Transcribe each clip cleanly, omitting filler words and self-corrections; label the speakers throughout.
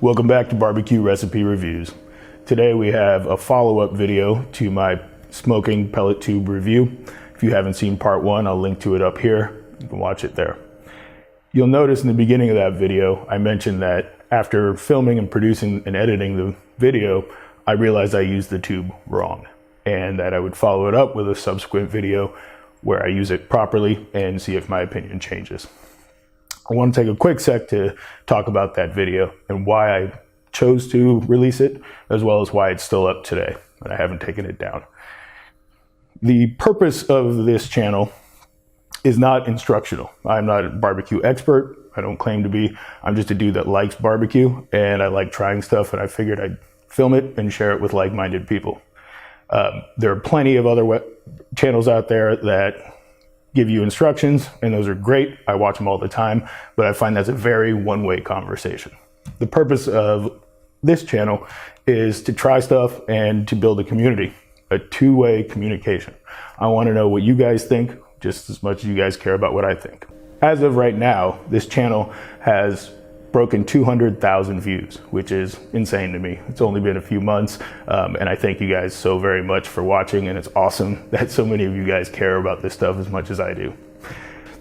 Speaker 1: Welcome back to Barbecue Recipe Reviews. Today we have a follow-up video to my smoking pellet tube review. If you haven't seen part one, I'll link to it up here. You can watch it there. You'll notice in the beginning of that video, I mentioned that after filming and producing and editing the video, I realized I used the tube wrong and that I would follow it up with a subsequent video where I use it properly and see if my opinion changes. I want to take a quick sec to talk about that video and why I chose to release it, as well as why it's still up today and I haven't taken it down. The purpose of this channel is not instructional. I'm not a barbecue expert. I don't claim to be. I'm just a dude that likes barbecue and I like trying stuff, and I figured I'd film it and share it with like-minded people. There are plenty of other channels out there that give you instructions, and those are great. I watch them all the time, but I find that's a very one-way conversation. The purpose of this channel is to try stuff and to build a community, a two-way communication. I want to know what you guys think just as much as you guys care about what I think. As of right now, this channel has broken 200,000 views, which is insane to me. It's only been a few months, and I thank you guys so very much for watching, and it's awesome that so many of you guys care about this stuff as much as I do.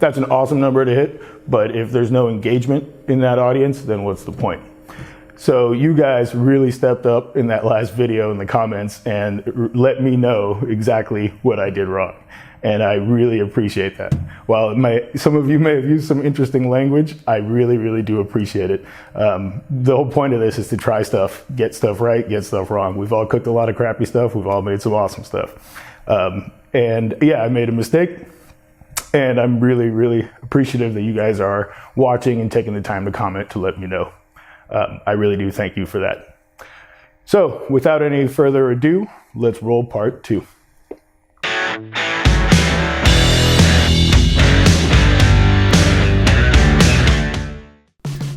Speaker 1: That's an awesome number to hit, but if there's no engagement in that audience, then what's the point? So you guys really stepped up in that last video in the comments and let me know exactly what I did wrong. And I really appreciate that. While some of you may have used some interesting language, I really do appreciate it. The whole point of this is to try stuff, get stuff right, get stuff wrong. We've all cooked a lot of crappy stuff. We've all made some awesome stuff. And yeah, I made a mistake. And I'm really appreciative that you guys are watching and taking the time to comment to let me know. I really do thank you for that. So without any further ado, let's roll part two.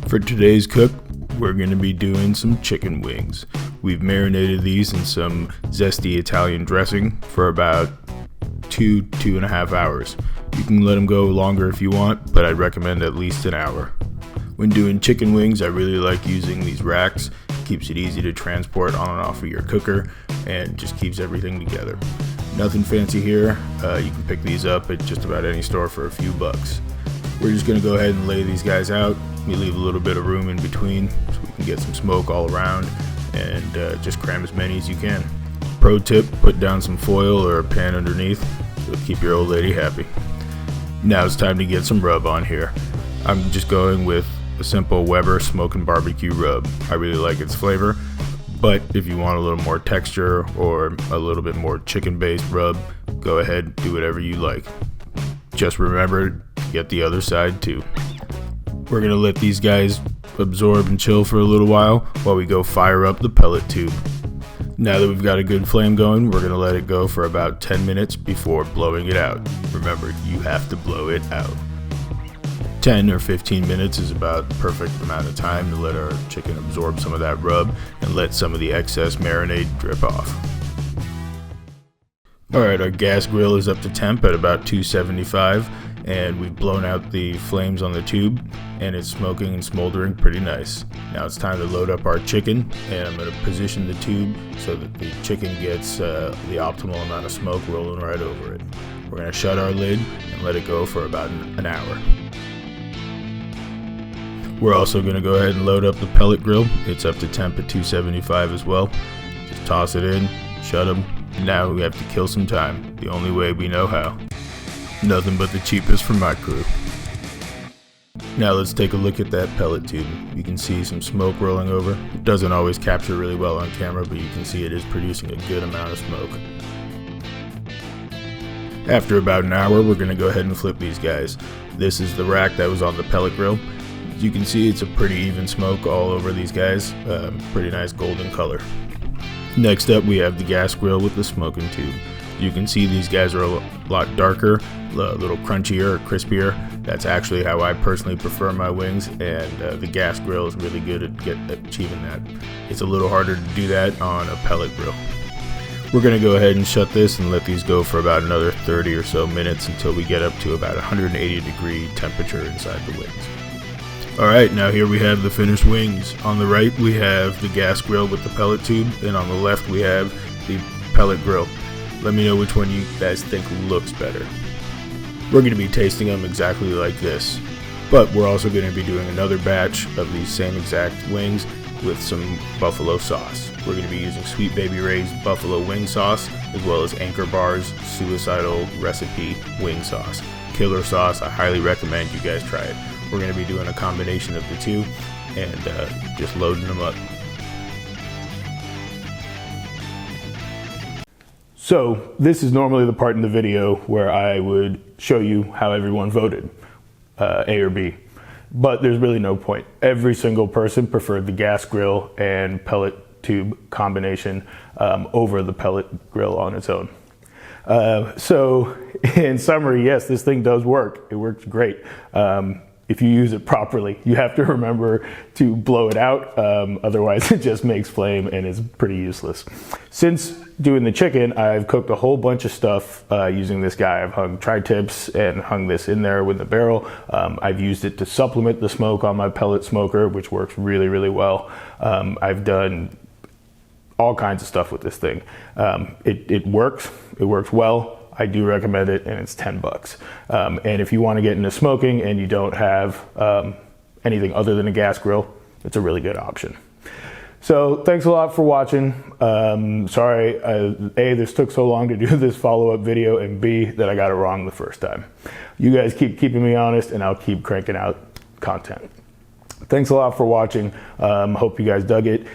Speaker 1: For today's cook, we're going to be doing some chicken wings. We've marinated these in some zesty Italian dressing for about 2.5 hours. You can let them go longer if you want, but I'd recommend at least an hour. When doing chicken wings, I really like using these racks. It keeps it easy to transport on and off of your cooker and just keeps everything together. Nothing fancy here. You can pick these up at just about any store for a few bucks. We're just going to go ahead and lay these guys out. We leave a little bit of room in between so we can get some smoke all around, and just cram as many as you can. Pro tip, put down some foil or a pan underneath. It'll keep your old lady happy. Now it's time to get some rub on here. I'm just going with a simple Weber smoke and barbecue rub. I really like its flavor, but if you want a little more texture or a little bit more chicken based rub, go ahead, do whatever you like. Just remember to get the other side too. We're gonna let these guys absorb and chill for a little while we go fire up the pellet tube. Now that we've got a good flame going, we're gonna let it go for about 10 minutes before blowing it out. Remember, you have to blow it out. 10 or 15 minutes is about the perfect amount of time to let our chicken absorb some of that rub and let some of the excess marinade drip off. Alright, our gas grill is up to temp at about 275, and we've blown out the flames on the tube, and it's smoking and smoldering pretty nice. Now it's time to load up our chicken, and I'm going to position the tube so that the chicken gets the optimal amount of smoke rolling right over it. We're going to shut our lid and let it go for about an hour. We're also going to go ahead and load up the pellet grill. It's up to temp at 275 as well. Just toss it in, shut them. Now we have to kill some time, the only way we know how. Nothing but the cheapest from my crew. Now let's take a look at that pellet tube. You can see some smoke rolling over. It doesn't always capture really well on camera, but you can see it is producing a good amount of smoke. After about an hour, we're going to go ahead and flip these guys. This is the rack that was on the pellet grill. As you can see, it's a pretty even smoke all over these guys. Pretty nice golden color. Next up, we have the gas grill with the smoking tube. You can see these guys are a lot darker, a little crunchier or crispier. That's actually how I personally prefer my wings, and the gas grill is really good at achieving that. It's a little harder to do that on a pellet grill. We're going to go ahead and shut this and let these go for about another 30 or so minutes until we get up to about 180 degree temperature inside the wings. All right, now here we have the finished wings. On the right, we have the gas grill with the pellet tube, and on the left, we have the pellet grill. Let me know which one you guys think looks better. We're going to be tasting them exactly like this, but we're also going to be doing another batch of these same exact wings with some buffalo sauce. We're going to be using Sweet Baby Ray's buffalo wing sauce, as well as Anchor Bar's Suicidal Recipe wing sauce. Killer sauce. I highly recommend you guys try it. We're going to be doing a combination of the two and just loading them up. So this is normally the part in the video where I would show you how everyone voted, A or B, but there's really no point. Every single person preferred the gas grill and pellet tube combination over the pellet grill on its own. So in summary, yes, this thing does work. It works great. If you use it properly. You have to remember to blow it out, otherwise it just makes flame and is pretty useless. Since doing the chicken, I've cooked a whole bunch of stuff using this guy. I've hung tri-tips and hung this in there with the barrel. I've used it to supplement the smoke on my pellet smoker, which works really, really well. I've done all kinds of stuff with this thing. It works well. I do recommend it, and it's $10. And if you want to get into smoking and you don't have anything other than a gas grill, it's a really good option. So thanks a lot for watching. Sorry, A, this took so long to do this follow-up video, and B, that I got it wrong the first time. You guys keep keeping me honest, and I'll keep cranking out content. Thanks a lot for watching. Hope you guys dug it.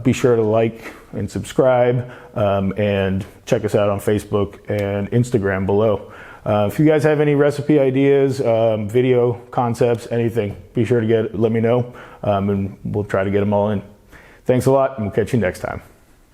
Speaker 1: Be sure to like and subscribe, and check us out on Facebook and Instagram below. If you guys have any recipe ideas, video concepts, anything, be sure to let me know, and we'll try to get them all in. Thanks a lot, and we'll catch you next time.